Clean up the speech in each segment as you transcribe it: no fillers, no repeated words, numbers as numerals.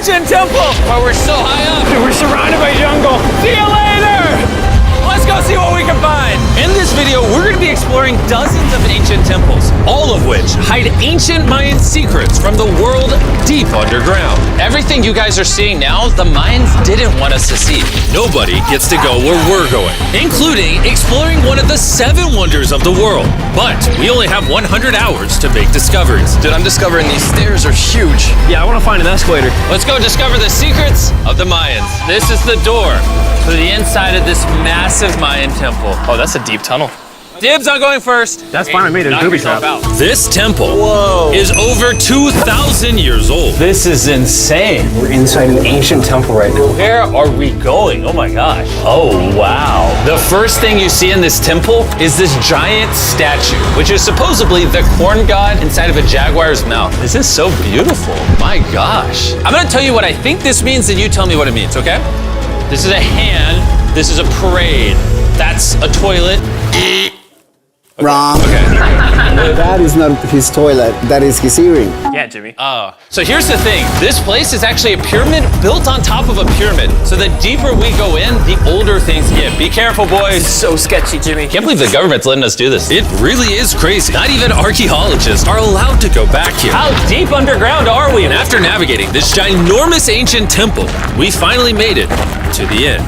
ancient temple. But we're so high up. Dude, we're surrounded by jungle. See you later. Let's go see what we can find. In this video, we're going to be exploring dozens of ancient temples, all of which hide ancient Mayan secrets from the world deep underground. Everything you guys are seeing now, the Mayans didn't want us to see. Nobody gets to go where we're going, including exploring one of the 7 wonders of the world. But we only have 100 hours to make discoveries. Dude, I'm discovering these stairs are huge. Yeah, I want to find an escalator. Let's go discover the secrets of the Mayans. This is the door to the inside of this massive Mayan temple. Oh, that's a deep tunnel. Dibs on going first. That's fine with me, there's Knock booby yourself traps. out. This temple is over 2,000 years old. This is insane. We're inside an ancient temple right now. Where are we going? Oh my gosh. Oh, wow. The first thing you see in this temple is this giant statue, which is supposedly the corn god inside of a jaguar's mouth. This is so beautiful. My gosh. I'm gonna tell you what I think this means, and you tell me what it means, okay? This is a hand. This is a parade. That's a toilet. Wrong. Okay. That is not his toilet. That is his earring. Yeah, Jimmy. Oh. So here's the thing. This place is actually a pyramid built on top of a pyramid. So the deeper we go in, the older things get. Be careful, boys. So sketchy, Jimmy. Can't believe the government's letting us do this. It really is crazy. Not even archaeologists are allowed to go back here. How deep underground are we? And after navigating this ginormous ancient temple, we finally made it to the end.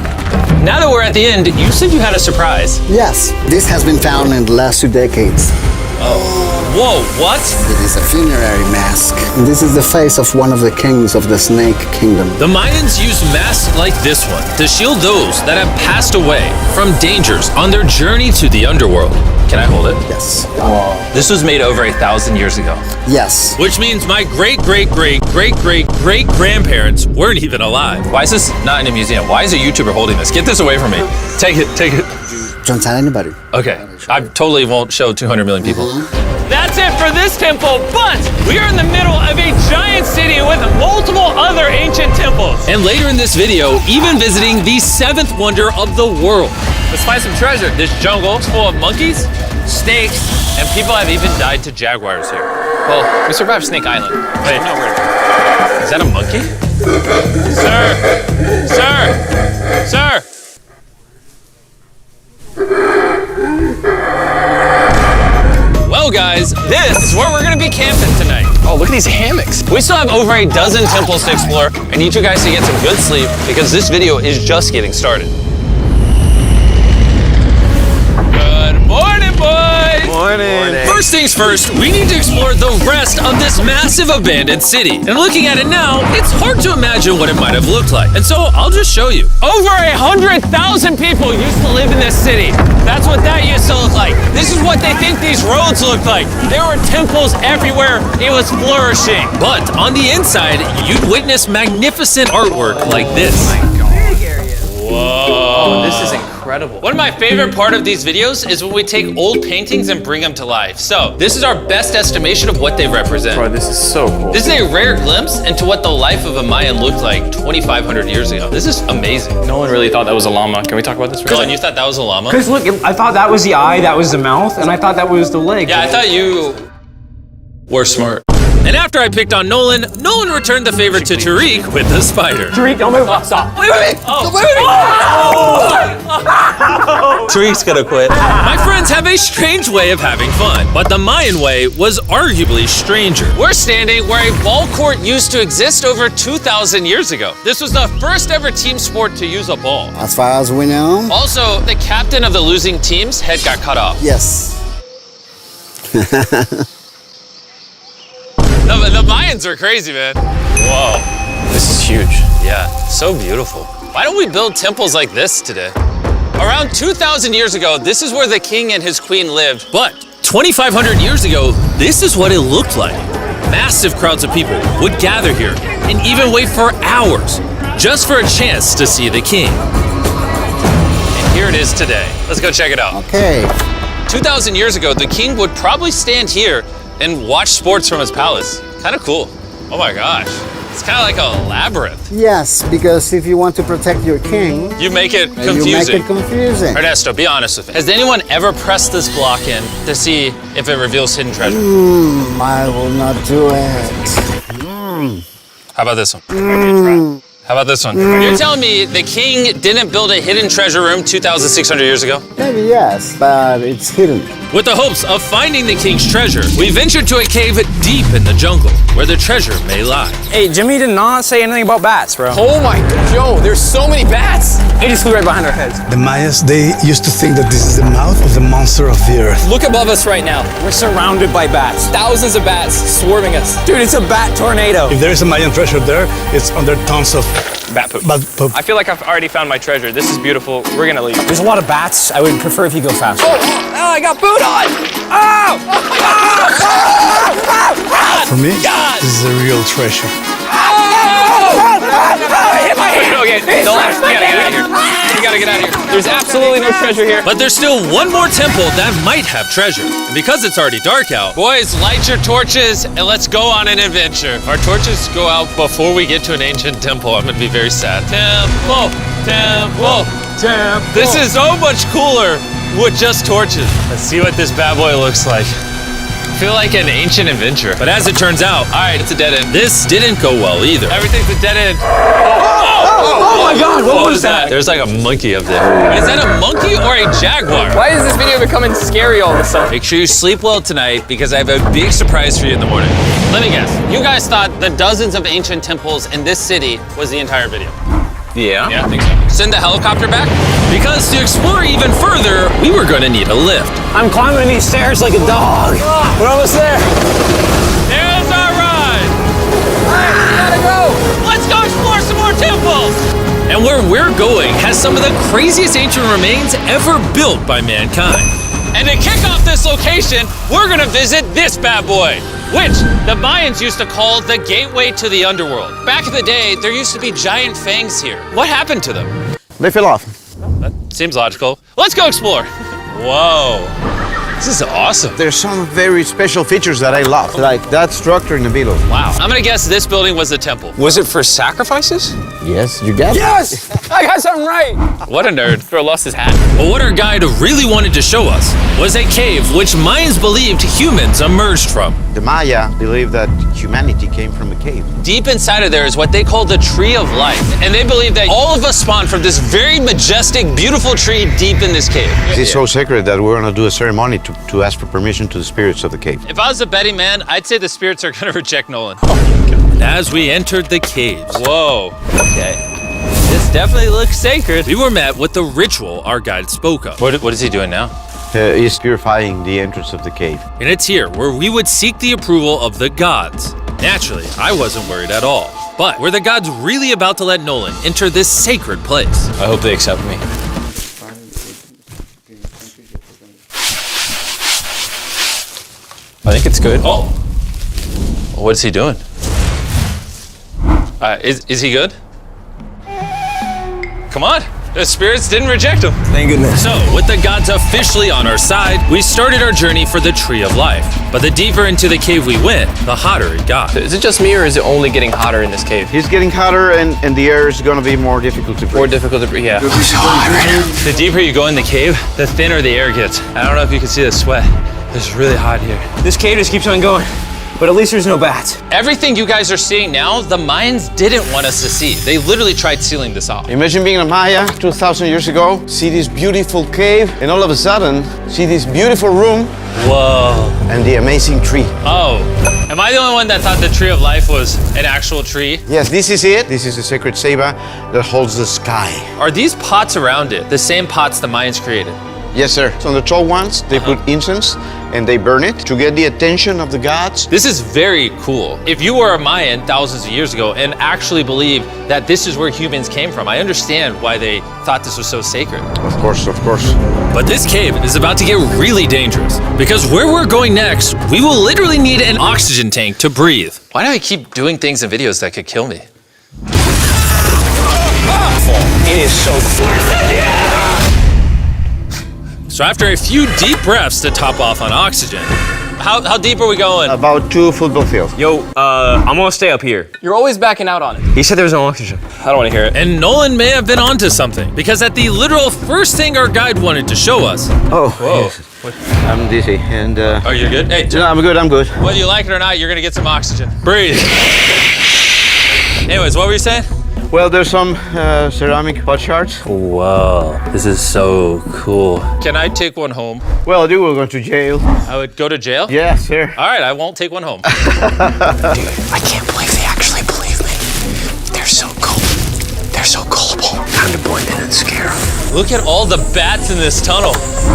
Now that we're at the end, you said you had a surprise. Yes, this has been found in the last 2 decades. Whoa, what? It is a funerary mask. This is the face of one of the kings of the Snake Kingdom. The Mayans used masks like this one to shield those that have passed away from dangers on their journey to the underworld. Can I hold it? Yes. This was made over 1,000 years ago. Yes. Which means my great-great-great-great-great-grandparents weren't even alive. Why is this not in a museum? Why is a YouTuber holding this? Get this away from me. Take it, take it. Don't tell anybody. Okay, I totally won't show 200 million people. That's it for this temple, but we are in the middle of a giant city with multiple other ancient temples. And later in this video, even visiting the 7th wonder of the world. Let's find some treasure. This jungle is full of monkeys, snakes, and people have even died to jaguars here. Well, we survived Snake Island. Wait, no, is that a monkey? Sir! Sir! Sir! Well, guys, this is where we're gonna be camping tonight. Oh, look at these hammocks. We still have over a dozen temples to explore. I need you guys to get some good sleep because this video is just getting started. Good morning, boys! Morning. First things first, we need to explore the rest of this massive abandoned city. And looking at it now, it's hard to imagine what it might have looked like. And so I'll just show you. Over 100,000 people used to live in this city. That's what that used to look like. This is what they think these roads look like. There were temples everywhere. It was flourishing. But on the inside, you'd witness magnificent artwork like this. Whoa. This is incredible. One of my favorite part of these videos is when we take old paintings and bring them to life. So this is our best estimation of what they represent. Bro, this is so cool. This is a rare glimpse into what the life of a Mayan looked like 2,500 years ago. This is amazing. No one really thought that was a llama. Can we talk about this for a Colin, second? you thought that was a llama? Because look, I thought that was the eye, that was the mouth, and I thought that was the leg. Yeah, I thought you were smart. And after I picked on Nolan returned the favor to Tariq with the spider. Tariq, don't move. Stop. Wait. Tariq's gonna quit. My friends have a strange way of having fun, but the Mayan way was arguably stranger. We're standing where a ball court used to exist over 2,000 years ago. This was the first ever team sport to use a ball. As far as we know, Also, the captain of the losing team's head got cut off. yes. The Mayans are crazy, man. Whoa. This is huge. Yeah, so beautiful. Why don't we build temples like this today? Around 2,000 years ago, this is where the king and his queen lived. But 2,500 years ago, this is what it looked like. Massive crowds of people would gather here and even wait for hours just for a chance to see the king. And here it is today. Let's go check it out. Okay. 2,000 years ago, the king would probably stand here and watch sports from his palace. Kind of cool. Oh my gosh. It's kind of like a labyrinth. Yes, because if you want to protect your king, You make it you make confusing. it confusing. Ernesto, be honest with me. Has anyone ever pressed this block in to see if it reveals hidden treasure? I will not do it. How about this one? How about this one? You're telling me the king didn't build a hidden treasure room 2,600 years ago? Maybe yes, but it's hidden. With the hopes of finding the king's treasure, we ventured to a cave deep in the jungle where the treasure may lie. Hey, Jimmy did not say anything about bats, bro. Oh my god, Joe, there's so many bats. They just flew right behind our heads. The Mayas, they used to think that this is the mouth of the monster of the earth. Look above us right now. We're surrounded by bats. Thousands of bats swarming us. Dude, it's a bat tornado. If there is a Mayan treasure there, it's under tons of Bat poop. bat poop. I feel like I've already found my treasure. This is beautiful. We're gonna leave. There's a lot of bats. I would prefer if you go faster. Oh, I got food on! Oh! For me, this is a real treasure. Okay, don't laugh. We gotta get out of here. We gotta get out of here. There's absolutely no treasure here. But there's still one more temple that might have treasure. And because it's already dark out, boys, light your torches and let's go on an adventure. If our torches go out before we get to an ancient temple, I'm gonna be very sad. Temple, temple, temple. This is so much cooler with just torches. Let's see what this bad boy looks like. I feel like an ancient adventure. But as it turns out, all right, it's a dead end. This didn't go well either. Everything's a dead end. Oh my god, what was that? There's like a monkey up there. Is that a monkey or a jaguar? Why is this video becoming scary all of a sudden? Make sure you sleep well tonight because I have a big surprise for you in the morning. Let me guess. You guys thought the dozens of ancient temples in this city was the entire video. Yeah. Yeah, I think so. Send the helicopter back? Because to explore even further, we were going to need a lift. I'm climbing these stairs like a dog. We're almost there. There's our ride! We gotta go! Let's go explore some more temples! And where we're going has some of the craziest ancient remains ever built by mankind. And to kick off this location, we're gonna visit this bad boy, which the Mayans used to call the gateway to the underworld. Back in the day, there used to be giant fangs here. What happened to them? They fell off. That seems logical. Let's go explore. Whoa, this is awesome. There's some very special features that I love, like that structure in the middle. Wow, I'm gonna guess this building was the temple. Was it for sacrifices? Yes, you get it. Yes! I got something right. What a nerd. Throw lost his hat. But what our guide really wanted to show us was a cave which Mayans believed humans emerged from. The Maya believe that humanity came from a cave. Deep inside of there is what they call the Tree of Life. And they believe that all of us spawned from this very majestic, beautiful tree deep in this cave. It's so sacred that we're gonna do a ceremony to ask for permission to the spirits of the cave. If I was a betting man, I'd say the spirits are gonna reject Nolan. And as we entered the caves, whoa, okay. This definitely looks sacred. We were met with the ritual our guide spoke of. What is he doing now? He's purifying the entrance of the cave. And it's here where we would seek the approval of the gods. Naturally, I wasn't worried at all. But were the gods really about to let Nolan enter this sacred place? I hope they accept me. I think it's good. Oh! What is he doing? Is he good? Come on! The spirits didn't reject him. Thank goodness. So, with the gods officially on our side, we started our journey for the Tree of Life. But the deeper into the cave we went, the hotter it got. Is it just me or is it only getting hotter in this cave? He's getting hotter and the air is gonna be more difficult to breathe. More difficult to breathe, yeah. The deeper you go in the cave, the thinner the air gets. I don't know if you can see the sweat. It's really hot here. This cave just keeps on going. But at least there's no bats. Everything you guys are seeing now, the Mayans didn't want us to see. They literally tried sealing this off. Imagine being a Maya 2,000 years ago, see this beautiful cave, and all of a sudden, see this beautiful room Whoa. and the amazing tree. Oh, am I the only one that thought the Tree of Life was an actual tree? Yes, this is it. This is the sacred ceiba that holds the sky. Are these pots around it the same pots the Mayans created? Yes, sir. So on the tall ones, they put incense and they burn it to get the attention of the gods. This is very cool. If you were a Mayan thousands of years ago and actually believed that this is where humans came from, I understand why they thought this was so sacred. Of course, of course. But this cave is about to get really dangerous because where we're going next, we will literally need an oxygen tank to breathe. Why do I keep doing things in videos that could kill me? It is so cool. So after a few deep breaths to top off on oxygen, how deep are we going? About 2 football fields. Yo, I'm gonna stay up here. You're always backing out on it. He said there was no oxygen. I don't want to hear it. And Nolan may have been onto something because at the literal first thing our guide wanted to show us. Oh, Whoa. yes. I'm dizzy and Oh, you're good? Hey, no, I'm good, I'm good. whether you like it or not, you're gonna get some oxygen. Breathe. Anyways, what were you saying? Well, there's some ceramic pot shards. Whoa, this is so cool. Can I take one home? Well, you will go to jail. I would go to jail? Yes, sir. All right, I won't take one home. I can't believe they actually believe me. They're so cool. They're so gullible. Time to blend in and scare them. Look at all the bats in this tunnel.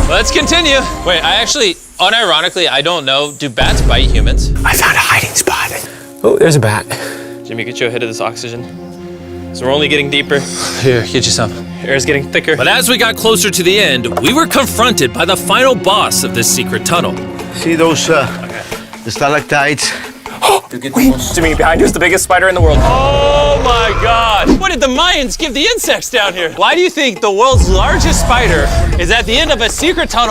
Let's continue. Wait, I actually, unironically, I don't know. Do bats bite humans? I found a hiding spot. Oh, there's a bat. Jimmy, get you a hit of this oxygen. So we're only getting deeper. Here, get you some. Air's getting thicker. But as we got closer to the end, we were confronted by the final boss of this secret tunnel. See those the stalactites? Jimmy, behind you is the biggest spider in the world. Oh my God. What did the Mayans give the insects down here? Why do you think the world's largest spider is at the end of a secret tunnel